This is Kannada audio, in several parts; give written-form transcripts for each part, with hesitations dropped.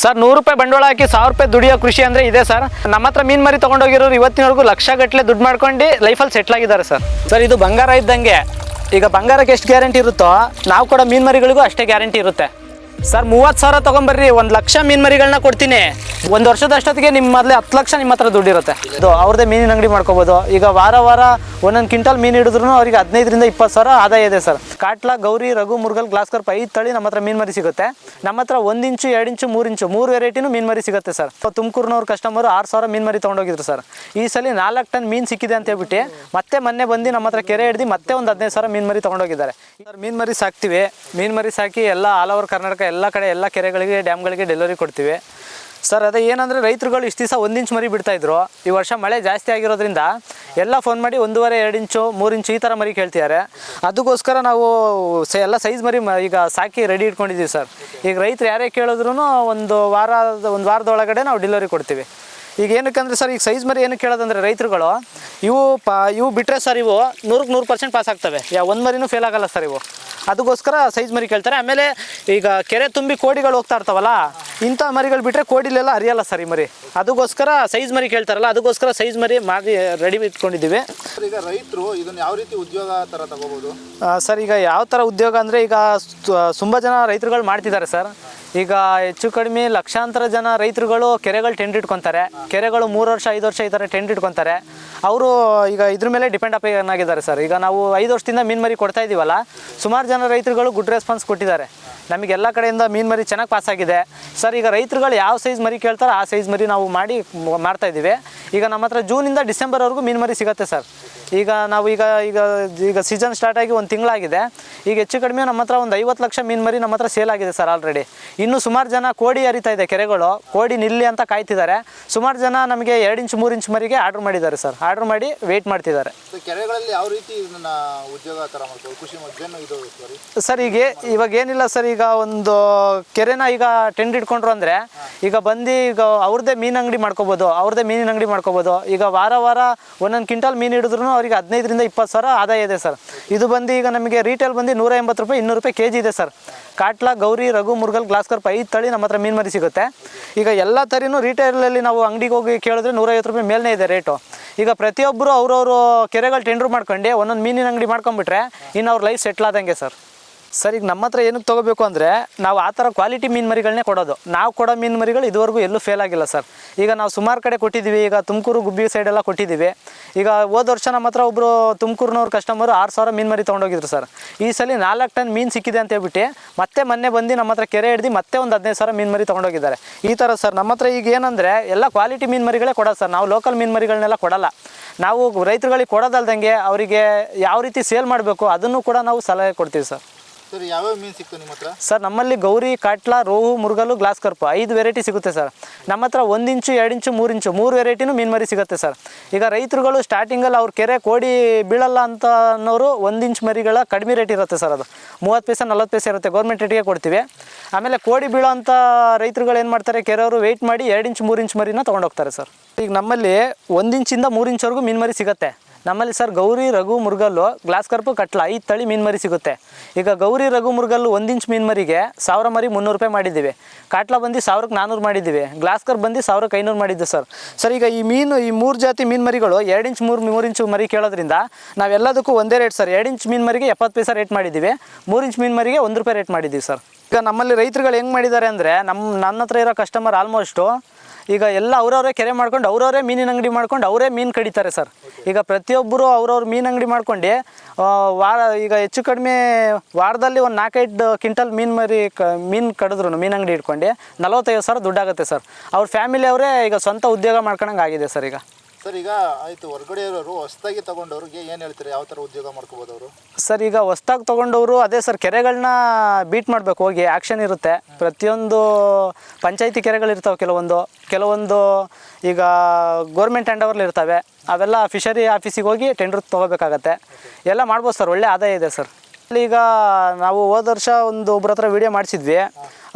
ಸರ್ 100 ರೂಪಾಯಿ ಬಂಡವಾಳ ಹಾಕಿ 1000 ರೂಪಾಯಿ ದುಡಿಯೋ ಕೃಷಿ ಅಂದರೆ ಇದೆ ಸರ್. ನಮ್ಮ ಹತ್ರ ಮೀನು ಮರಿ ತೊಗೊಂಡೋಗಿರೋರು ಇವತ್ತಿನವರೆಗೂ ಲಕ್ಷಗಟ್ಟಲೆ ದುಡ್ಡು ಮಾಡ್ಕೊಂಡು ಲೈಫಲ್ಲಿ ಸೆಟ್ಲ್ ಆಗಿದ್ದಾರೆ ಸರ್. ಸರ್ ಇದು ಬಂಗಾರ ಇದ್ದಂಗೆ. ಈಗ ಬಂಗಾರಕ್ಕೆ ಎಷ್ಟು ಗ್ಯಾರಂಟಿ ಇರುತ್ತೋ ನಾವು ಕೂಡ ಮೀನು ಮರಿಗಳಿಗೂ ಅಷ್ಟೇ ಗ್ಯಾರಂಟಿ ಇರುತ್ತೆ ಸರ್. 30,000 ತೊಗೊಂಬರ್ರಿ, 1 ಲಕ್ಷ ಮೀನು ಮರಿಗಳನ್ನ ಕೊಡ್ತೀನಿ. 1 ವರ್ಷದಷ್ಟೊತ್ತಿಗೆ ನಿಮ್ಮ ಮೊದಲೇ 10 ಲಕ್ಷ ನಿಮ್ಮ ಹತ್ರ ದುಡ್ಡಿರುತ್ತೆ. ಇದು ಅವ್ರದ್ದೇ ಮೀನಿನ ಅಂಗಡಿ ಮಾಡ್ಕೋಬೋದು. ಈಗ ವಾರ ಒಂದೊಂದು ಕ್ವಿಂಟಲ್ ಮೀನು ಹಿಡಿದ್ರು ಅವ್ರಿಗೆ 15ರಿಂದ 20,000 ಆದಾಯ ಇದೆ ಸರ್. ಕಾಟ್ಲಾ, ಗೌರಿ, ರಘು, ಮುರುಗಲ್, ಗ್ಲಾಸ್ ಕಾರ್ಪ್ 5 ತಳಿ ನಮ್ಮ ಹತ್ರ ಮೀನು ಮರಿ ಸಿಗುತ್ತೆ. ನಮ್ಮ ಹತ್ರ 1 ಇಂಚು, 2 ಇಂಚು, 3 ಇಂಚು 3 ವೆರೈಟಿನೂ ಮೀನು ಮರಿ ಸಿಗುತ್ತೆ ಸರ್. ತುಮಕೂರಿನವ್ರ ಕಸ್ಟಮರು 6,000 ಮೀನು ಮರಿ ತೊಗೊಂಡೋಗಿದ್ರು ಸರ್. ಈ ಸಲ 4 ಟನ್ ಮೀನು ಸಿಕ್ಕಿದೆ ಅಂತ ಹೇಳ್ಬಿಟ್ಟು ಮತ್ತೆ ಮೊನ್ನೆ ಬಂದು ನಮ್ಮ ಹತ್ರ ಕೆರೆ ಹಿಡ್ದು ಮತ್ತೆ ಒಂದು 15,000 ಮೀನು ಮರಿ ತೊಗೊಂಡೋಗಿದ್ದಾರೆ ಸರ್. ಮೀನು ಮರಿ ಸಾಕ್ತೀವಿ. ಮೀನು ಮರಿ ಸಾಕಿ ಎಲ್ಲ ಆಲ್ ಓವರ್ ಕರ್ನಾಟಕ ಎಲ್ಲ ಕಡೆ ಎಲ್ಲ ಕೆರೆಗಳಿಗೆ, ಡ್ಯಾಮ್ಗಳಿಗೆ ಡೆಲಿವರಿ ಕೊಡ್ತೀವಿ ಸರ್. ಅದೇ ಏನಂದರೆ ರೈತರುಗಳು ಇಷ್ಟು ದಿವಸ 1 ಇಂಚ್ ಮರಿ ಬಿಡ್ತಾಯಿದ್ರು. ಈ ವರ್ಷ ಮಳೆ ಜಾಸ್ತಿ ಆಗಿರೋದ್ರಿಂದ ಎಲ್ಲ ಫೋನ್ ಮಾಡಿ 1.5, 2 ಇಂಚು, 3 ಇಂಚು ಈ ಥರ ಮರಿ ಕೇಳ್ತಿದ್ದಾರೆ. ಅದಕ್ಕೋಸ್ಕರ ನಾವು ಎಲ್ಲ ಸೈಜ್ ಮರಿ ಈಗ ಸಾಕಿ ರೆಡಿ ಇಟ್ಕೊಂಡಿದ್ದೀವಿ ಸರ್. ಈಗ ರೈತರು ಯಾರೇ ಕೇಳಿದ್ರು ಒಂದು ವಾರದೊಳಗಡೆ ನಾವು ಡೆಲಿವರಿ ಕೊಡ್ತೀವಿ. ಈಗ ಏನಕ್ಕಂದರೆ ಸರ್, ಈಗ ಸೈಜ್ ಮರಿ ಏನಕ್ಕೆ ಕೇಳೋದಂದರೆ ರೈತರುಗಳು ಇವು ಬಿಟ್ಟರೆ ಸರ್ ಇವು 100% ಪಾಸ್ ಆಗ್ತವೆ. ಒಂದು ಮರಿನೂ ಫೇಲ್ ಆಗಲ್ಲ ಸರ್ ಇವು. ಅದಕ್ಕೋಸ್ಕರ ಸೈಜ್ ಮರಿ ಕೇಳ್ತಾರೆ. ಆಮೇಲೆ ಈಗ ಕೆರೆ ತುಂಬಿ ಕೋಡಿಗಳು ಹೋಗ್ತಾ ಇರ್ತಾವಲ್ಲ, ಇಂಥ ಮರಿಗಳು ಬಿಟ್ಟರೆ ಕೋಡಿಲೆಲ್ಲ ಹರಿಯಲ್ಲ ಸರ್ ಈ ಮರಿ. ಅದಕ್ಕೋಸ್ಕರ ಸೈಜ್ ಮರಿ ಕೇಳ್ತಾರಲ್ಲ, ಅದಕ್ಕೋಸ್ಕರ ಸೈಜ್ ಮರಿ ಮಾಡಿ ರೆಡಿ ಇಟ್ಕೊಂಡಿದ್ದೀವಿ. ಈಗ ರೈತರು ಇದನ್ನು ಯಾವ ರೀತಿ ಉದ್ಯೋಗ ಥರ ತಗೋಬೋದು ಸರ್? ಈಗ ಯಾವ ಥರ ಉದ್ಯೋಗ ಅಂದರೆ ಈಗ ತುಂಬ ಜನ ರೈತರುಗಳು ಮಾಡ್ತಿದ್ದಾರೆ ಸರ್. ಈಗ ಹೆಚ್ಚು ಕಡಿಮೆ ಲಕ್ಷಾಂತರ ಜನ ರೈತರುಗಳು ಕೆರೆಗಳು ಟೆಂಡ್ ಇಟ್ಕೊತಾರೆ. ಕೆರೆಗಳು 3 ವರ್ಷ, 5 ವರ್ಷ ಈ ಥರ ಟೆಂಡ್ ಇಟ್ಕೊತಾರೆ. ಅವರು ಈಗ ಇದ್ರ ಮೇಲೆ ಡಿಪೆಂಡ್ ಆಗಿದ್ದಾರೆ ಸರ್. ಈಗ ನಾವು 5 ವರ್ಷದಿಂದ ಮೀನು ಮರಿ ಕೊಡ್ತಾ ಇದ್ದೀವಲ್ಲ, ಸುಮಾರು ಜನ ರೈತರುಗಳು ಗುಡ್ ರೆಸ್ಪಾನ್ಸ್ ಕೊಟ್ಟಿದ್ದಾರೆ. ನಮಗೆಲ್ಲ ಕಡೆಯಿಂದ ಮೀನು ಮರಿ ಚೆನ್ನಾಗಿ ಪಾಸಾಗಿದೆ ಸರ್. ಈಗ ರೈತರುಗಳು ಯಾವ ಸೈಜ್ ಮರಿ ಕೇಳ್ತಾರೆ ಆ ಸೈಜ್ ಮರಿ ನಾವು ಮಾಡ್ತಾಯಿದ್ದೀವಿ. ಈಗ ನಮ್ಮ ಹತ್ರ ಜೂನಿಂದ ಡಿಸೆಂಬರ್ವರೆಗೂ ಮೀನು ಮರಿ ಸಿಗುತ್ತೆ ಸರ್. ಈಗ ನಾವು ಈಗ ಸೀಸನ್ ಸ್ಟಾರ್ಟ್ ಆಗಿ 1 ತಿಂಗಳಾಗಿದೆ. ಈಗ ಹೆಚ್ಚು ಕಡಿಮೆ ನಮ್ಮ ಹತ್ರ ಒಂದು 50 ಲಕ್ಷ ಮೀನು ಮರಿ ನಮ್ಮ ಹತ್ರ ಸೇಲ್ ಆಗಿದೆ ಸರ್ ಆಲ್ರೆಡಿ. ಇನ್ನೂ ಸುಮಾರು ಜನ ಕೋಡಿ ಹರಿತಾ ಇದೆ, ಕೆರೆಗಳು ಕೋಡಿ ನಿಲ್ಲಿ ಅಂತ ಕಾಯ್ತಿದ್ದಾರೆ. ಸುಮಾರು ಜನ ನಮಗೆ 2 ಇಂಚು, 3 ಇಂಚು ಮರಿಗೆ ಆರ್ಡ್ರ್ ಮಾಡಿದ್ದಾರೆ ಸರ್. ಆರ್ಡ್ರ್ ಮಾಡಿ ವೆಯ್ಟ್ ಮಾಡ್ತಿದ್ದಾರೆ. ಕೆರೆಗಳಲ್ಲಿ ಯಾವ ರೀತಿ ಇದನ್ನ ಉದ್ಯೋಗ ಥರ ಮಾಡ್ಬೋದು, ಖುಷಿ ಇದು ಸರ್? ಇವಾಗ ಏನಿಲ್ಲ ಸರ್. ಈಗ ಒಂದು ಕೆರೆನ ಈಗ ಟೆಂಡ್ ಇಟ್ಕೊಂಡ್ರು ಅಂದರೆ ಈಗ ಬಂದು ಈಗ ಅವ್ರದ್ದೇ ಮೀನು ಅಂಗಡಿ ಮಾಡ್ಕೋಬೋದು. ಮೀನಿನ ಅಂಗಡಿ ಮಾಡ್ಕೋಬೋದು. ಈಗ ವಾರ ಒಂದೊಂದು ಕ್ವಿಂಟಲ್ ಮೀನು ಹಿಡಿದ್ರು ಅವರಿಗೆ 15ರಿಂದ 20,000 ಆದಾಯ ಇದೆ ಸರ್. ಇದು ಬಂದು ಈಗ ನಮಗೆ ರೀಟೇಲ್ ಬಂದು 180 ರೂಪಾಯಿ, 200 ರೂಪಾಯಿ ಕೆಜಿ ಇದೆ ಸರ್. ಕಾಟ್ಲಾ, ಗೌರಿ, ರಘು, ಮುರುಗಲ್, ಗ್ಲಾಸ್ ಕಾರ್ಪ್ 5 ತಳಿ ನಮ್ಮ ಹತ್ರ ಮೀನು ಮರಿ ಸಿಗುತ್ತೆ. ಈಗ ಎಲ್ಲ ಥರಿನೂ ರೀಟೇಲಲ್ಲಿ ನಾವು ಅಂಗಡಿಗೆ ಹೋಗಿ ಕೇಳಿದ್ರೆ 150 ರೂಪಾಯಿ ಮೇಲೇ ಇದೆ ರೇಟು. ಈಗ ಪ್ರತಿಯೊಬ್ಬರು ಅವ್ರವರು ಕೆರೆಗಳು ಟೆಂಡ್ರ್ ಮಾಡ್ಕೊಂಡು ಒಂದೊಂದು ಮೀನಿನ ಅಂಗಡಿ ಮಾಡ್ಕೊಂಡ್ಬಿಟ್ರೆ ಇನ್ನು ಅವ್ರ ಲೈಫ್ ಸೆಟ್ಲ್ ಆದಂಗೆ ಸರ್. ಸರ್ ಈಗ ನಮ್ಮ ಹತ್ರ ಏನಕ್ಕೆ ತೊಗೋಬೇಕು ಅಂದರೆ ನಾವು ಆ ಥರ ಕ್ವಾಲಿಟಿ ಮೀನು ಮರಿಗಳನ್ನೇ ಕೊಡೋದು. ನಾವು ಕೊಡೋ ಮೀನು ಮರಿಗಳು ಇದುವರೆಗೂ ಎಲ್ಲೂ ಫೇಲ್ ಆಗಿಲ್ಲ ಸರ್. ಈಗ ನಾವು ಸುಮಾರು ಕಡೆ ಕೊಟ್ಟಿದ್ದೀವಿ. ಈಗ ತುಮಕೂರು, ಗುಬ್ಬಿ ಸೈಡೆಲ್ಲ ಕೊಟ್ಟಿದ್ದೀವಿ. ಈಗ ಹೋದ ವರ್ಷ ನಮ್ಮ ಹತ್ರ ಒಬ್ಬರು ತುಮಕೂರಿನವ್ರ ಕಸ್ಟಮರು 6,000 ಮೀನು ಮರಿ ತೊಗೊಂಡೋಗಿದ್ರು ಸರ್. ಈ ಸಲ 4 ಟನ್ ಮೀನು ಸಿಕ್ಕಿದೆ ಅಂತ ಹೇಳ್ಬಿಟ್ಟು ಮತ್ತೆ ಮೊನ್ನೆ ಬಂದು ನಮ್ಮ ಹತ್ರ ಕೆರೆ ಹಿಡ್ದು ಮತ್ತೆ ಒಂದು 15,000 ಮೀನು ಮರಿ ತೊಗೊಂಡೋಗಿದ್ದಾರೆ. ಈ ಥರ ಸರ್ ನಮ್ಮ ಹತ್ರ ಈಗ ಏನಂದರೆ ಎಲ್ಲ ಕ್ವಾಲಿಟಿ ಮೀನು ಮರಿಗಳೇ ಕೊಡೋದು ಸರ್. ನಾವು ಲೋಕಲ್ ಮೀನು ಮರಿಗಳನ್ನೆಲ್ಲ ಕೊಡಲ್ಲ. ನಾವು ರೈತರುಗಳಿಗೆ ಕೊಡೋದಲ್ದಂಗೆ ಅವರಿಗೆ ಯಾವ ರೀತಿ ಸೇಲ್ ಮಾಡಬೇಕು ಅದನ್ನು ಕೂಡ ನಾವು ಸಲಹೆ ಕೊಡ್ತೀವಿ ಸರ್. ಸರ್ ಯಾವ್ಯಾವ ಮೀನು ಸಿಗ್ತದೆ ನಿಮ್ಮ ಹತ್ರ? ಸರ್ ನಮ್ಮಲ್ಲಿ ಗೌರಿ, ಕಾಟ್ಲಾ, ರೋಹು, ಮುರುಗಲು, ಗ್ಲಾಸ್ ಕಾರ್ಪ್ 5 ವೆರೈಟಿ ಸಿಗುತ್ತೆ ಸರ್. ನಮ್ಮ ಹತ್ರ 1 ಇಂಚು, 2 ಇಂಚು, 3 ಇಂಚು 3 ವೆರೈಟಿನೂ ಮೀನು ಮರಿ ಸಿಗುತ್ತೆ ಸರ್. ಈಗ ರೈತರುಗಳು ಸ್ಟಾರ್ಟಿಂಗಲ್ಲಿ ಅವ್ರ ಕೆರೆ ಕೋಡಿ ಬೀಳಲ್ಲ ಅಂತ ಅನ್ನೋರು 1 ಇಂಚ್ ಮರಿಗಳ ಕಡಿಮೆ ರೇಟ್ ಇರುತ್ತೆ ಸರ್. ಅದು 30 ಪೈಸೆ 40 ಪೈಸೆ ಇರುತ್ತೆ. ಗೌರ್ಮೆಂಟ್ ರೇಟಿಗೆ ಕೊಡ್ತೀವಿ. ಆಮೇಲೆ ಕೋಡಿ ಬೀಳೋ ಅಂಥ ರೈತರುಗಳು ಏನು ಮಾಡ್ತಾರೆ, ಕೆರೆಯವರು ವೆಯ್ಟ್ ಮಾಡಿ 2 ಇಂಚು, 3 ಇಂಚ್ ಮರಿನ ತೊಗೊಂಡೋಗ್ತಾರೆ ಸರ್. ಈಗ ನಮ್ಮಲ್ಲಿ 1 ಇಂಚಿಂದ 3 ಇಂಚ್ವರೆಗೂ ಮೀನು ಮರಿ ಸಿಗುತ್ತೆ ನಮ್ಮಲ್ಲಿ ಸರ್. ಗೌರಿ, ರಘು, ಮುರುಗಲ್ಲು, ಗ್ಲಾಸ್ ಕಾರ್ಪು, ಕಾಟ್ಲಾ 5 ತಳಿ ಮೀನು ಮರಿ ಸಿಗುತ್ತೆ. ಈಗ ಗೌರಿ, ರಘು, ಮುರುಗಲ್ಲು 1 ಇಂಚ್ ಮೀನು ಮರಿಗೆ 1000 ಮರಿ 300 ರೂಪಾಯಿ ಮಾಡಿದ್ದೀವಿ. ಕಾಟ್ಲಾ ಬಂದು 1400 ಮಾಡಿದ್ದೀವಿ. ಗ್ಲಾಸ್ ಕಾರ್ಪ್ ಬಂದು 1500 ಮಾಡಿದ್ದು ಸರ್. ಸರ್ ಈಗ ಈ 3 ಜಾತಿ ಮೀನು ಮರಿಗಳು 2 ಇಂಚ್ 3 ಇಂಚು ಮರಿ ಕೇಳೋದ್ರಿಂದ ನಾವೆಲ್ಲದಕ್ಕೂ ಒಂದೇ ರೇಟ್ ಸರ್. 2 ಇಂಚ್ ಮೀನು ಮರಿಗೆ 70 ಪೈಸೆ ರೇಟ್ ಮಾಡಿದ್ದೀವಿ. 3 ಇಂಚ್ ಮೀನು ಮರಿಗೆ 1 ರೂಪಾಯಿ ರೇಟ್ ಮಾಡಿದ್ದೀವಿ ಸರ್. ಈಗ ನಮ್ಮಲ್ಲಿ ರೈತರುಗಳು ಹೆಂಗೆ ಮಾಡಿದ್ದಾರೆ ಅಂದರೆ ನನ್ನ ಹತ್ರ ಇರೋ ಕಸ್ಟಮರ್ ಆಲ್ಮೋಸ್ಟು ಈಗ ಎಲ್ಲ ಅವ್ರವರೇ ಕೆರೆ ಮಾಡ್ಕೊಂಡು ಅವ್ರವರೇ ಮೀನಿನ ಅಂಗಡಿ ಮಾಡ್ಕೊಂಡು ಅವರೇ ಮೀನು ಕಡಿತಾರೆ ಸರ್. ಈಗ ಪ್ರತಿಯೊಬ್ಬರು ಅವ್ರವ್ರ ಮೀನು ಅಂಗಡಿ ಮಾಡ್ಕೊಂಡು ಈಗ ಹೆಚ್ಚು ಕಡಿಮೆ ವಾರದಲ್ಲಿ ಒಂದು 4-5 ಕ್ವಿಂಟಲ್ ಮೀನು ಕಡಿದ್ರು ಮೀನು ಅಂಗಡಿ ಇಟ್ಕೊಂಡು 45,000 ದುಡ್ಡಾಗುತ್ತೆ ಸರ್. ಅವ್ರ ಫ್ಯಾಮಿಲಿ ಅವರೇ ಈಗ ಸ್ವಂತ ಉದ್ಯೋಗ ಮಾಡ್ಕೊಳಂಗೆ ಆಗಿದೆ ಸರ್. ಈಗ ಸರ್ ಈಗ ಆಯಿತು, ಹೊರಗಡೆ ಇರೋರು ಹೊಸದಾಗಿ ತೊಗೊಂಡವ್ರಿಗೆ ಏನು ಹೇಳ್ತಾರೆ, ಯಾವ ಥರ ಉದ್ಯೋಗ ಮಾಡ್ಕೋಬೋದು ಅವರು? ಸರ್ ಈಗ ಹೊಸ್ದಾಗಿ ತೊಗೊಂಡವರು ಅದೇ ಸರ್, ಕೆರೆಗಳನ್ನ ಬೀಟ್ ಮಾಡಬೇಕು, ಹೋಗಿ ಆ್ಯಕ್ಷನ್ ಇರುತ್ತೆ. ಪ್ರತಿಯೊಂದು ಪಂಚಾಯತಿ ಕೆರೆಗಳಿರ್ತಾವೆ, ಕೆಲವೊಂದು ಈಗ ಗೋರ್ಮೆಂಟ್ ಹ್ಯಾಂಡ್ ಓವರ್ಲಿ ಇರ್ತವೆ. ಅವೆಲ್ಲ ಫಿಶರಿ ಆಫೀಸಿಗೆ ಹೋಗಿ ಟೆಂಡ್ರ್ ತೊಗೋಬೇಕಾಗತ್ತೆ. ಎಲ್ಲ ಮಾಡ್ಬೋದು ಸರ್, ಒಳ್ಳೆ ಆದಾಯ ಇದೆ ಸರ್. ಈಗ ನಾವು ಹೋದ ವರ್ಷ ಒಬ್ಬರ ಹತ್ರ ವೀಡಿಯೋ ಮಾಡಿಸಿದ್ವಿ.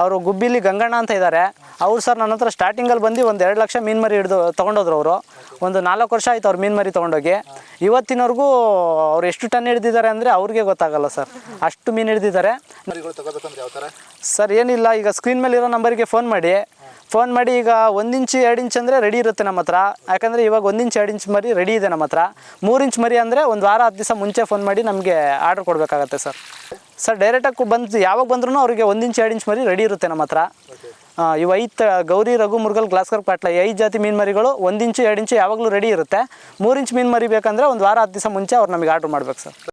ಅವರು ಗುಬ್ಬಿಲಿ ಗಂಗಣ್ಣ ಅಂತ ಇದ್ದಾರೆ. ಅವ್ರು ಸರ್ ನನ್ನ ಹತ್ರ ಸ್ಟಾರ್ಟಿಂಗಲ್ಲಿ ಬಂದು ಒಂದು 2 ಲಕ್ಷ ಮೀನು ಮರಿ ತೊಗೊಂಡೋದ್ರು. ಅವರು ಒಂದು 4 ವರ್ಷ ಆಯ್ತು ಅವ್ರು ಮೀನು ಮರಿ ತೊಗೊಂಡೋಗಿ. ಇವತ್ತಿನವರೆಗೂ ಅವ್ರು ಎಷ್ಟು ಟನ್ ಹಿಡ್ದಿದ್ದಾರೆ ಅಂದರೆ ಅವ್ರಿಗೆ ಗೊತ್ತಾಗಲ್ಲ ಸರ್, ಅಷ್ಟು ಮೀನು ಹಿಡ್ದಿದ್ದಾರೆ ಸರ್. ಏನಿಲ್ಲ, ಈಗ ಸ್ಕ್ರೀನ್ ಮೇಲೆ ಇರೋ ನಂಬರಿಗೆ ಫೋನ್ ಮಾಡಿ ಫೋನ್ ಮಾಡಿ ಈಗ 1 ಇಂಚ್ 2 ಇಂಚ್ ಅಂದರೆ ರೆಡಿ ಇರುತ್ತೆ ನಮ್ಮ ಹತ್ರ. ಯಾಕಂದರೆ ಇವಾಗ 1 ಇಂಚ್ 2 ಇಂಚ್ ಮರಿ ರೆಡಿ ಇದೆ ನಮ್ಮ ಹತ್ರ. 3 ಇಂಚ್ ಮರಿ ಅಂದರೆ ಒಂದು ವಾರ 10 ದಿವಸ ಮುಂಚೆ ಫೋನ್ ಮಾಡಿ ನಮಗೆ ಆರ್ಡ್ರ್ ಕೊಡಬೇಕಾಗತ್ತೆ ಸರ್. ಡೈರೆಕ್ಟಾಗಿ ಬಂದು ಯಾವಾಗ ಬಂದ್ರೂ ಅವರಿಗೆ 1 ಇಂಚ್ 2 ಇಂಚ್ ಮರಿ ರೆಡಿ ಇರುತ್ತೆ ನಮ್ಮ ಹತ್ರ. ಇವು 5 ಗೌರಿ, ರಘು, ಮುರುಗಲ್, ಗ್ಲಾಸ್ಕರ್, ಪಾಟ್ಲ 5 ಜಾತಿ ಮೀನು ಮರಿಗಳು 1 ಇಂಚು 2 ಇಂಚು ಯಾವಾಗಲೂ ರೆಡಿ ಇರುತ್ತೆ. 3 ಇಂಚ್ ಮೀನು ಮರಿ ಬೇಕಂದರೆ ಒಂದು ವಾರ 10 ದಿವಸ ಮುಂಚೆ ಅವ್ರು ನಮಗೆ ಆರ್ಡ್ರ್ ಮಾಡ್ಬೇಕು ಸರ್.